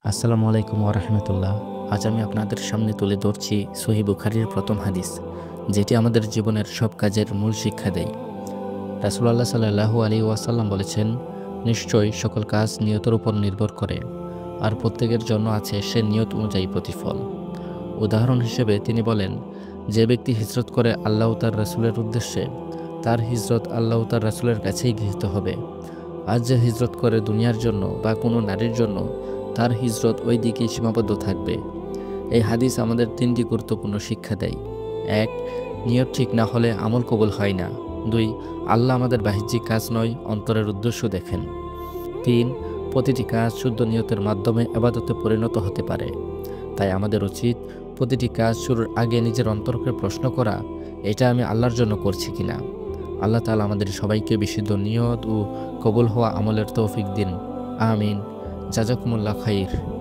আসসালামু আলাইকুম ওয়া রাহমাতুল্লাহ। আজ আমি আপনাদের সামনে তুলে ধরছি সহিহ বুখারীর প্রথম হাদিস, যেটি আমাদের জীবনের সব কাজের মূল শিক্ষা দেয়। রাসূলুল্লাহ সাল্লাল্লাহু আলাইহি ওয়াসাল্লাম বলেছেন, নিশ্চয়ই সকল কাজ নিয়তের উপর নির্ভর করে, আর প্রত্যেকের জন্য আছে সে নিয়ত অনুযায়ী প্রতিফল। উদাহরণ হিসেবে তিনি বলেন, যে ব্যক্তি হিজরত করে আল্লাহ তার রাসূলের উদ্দেশ্যে, তার হিজরত আল্লাহ তার রাসূলের কাছেই গৃহীত হবে। আর যে হিজরত করে দুনিয়ার জন্য বা কোনো নারীর জন্য, তার হিজরত ওই দিকেই সীমাবদ্ধ থাকবে। এই হাদিস আমাদের তিনটি গুরুত্বপূর্ণ শিক্ষা দেয়। ১. নিয়ত ঠিক না হলে আমল কবুল হয় না। ২. আল্লাহ আমাদের বাহ্যিক কাজ নয়, অন্তরের উদ্দেশ্য দেখেন। ৩. প্রতিটি কাজ শুদ্ধ নিয়তের মাধ্যমে ইবাদতে পরিণত হতে পারে। তাই আমাদের উচিত প্রতিটি কাজ শুরুর আগে নিজের অন্তরকে প্রশ্ন করা, এটা আমি আল্লাহর জন্য করছি কিনা। আল্লাহ তাআলা আমাদের সবাইকে বিশুদ্ধ নিয়ত ও কবুল হওয়া আমলের তৌফিক দিন। আমিন। জাযাকুমুল্লাহ খাইর।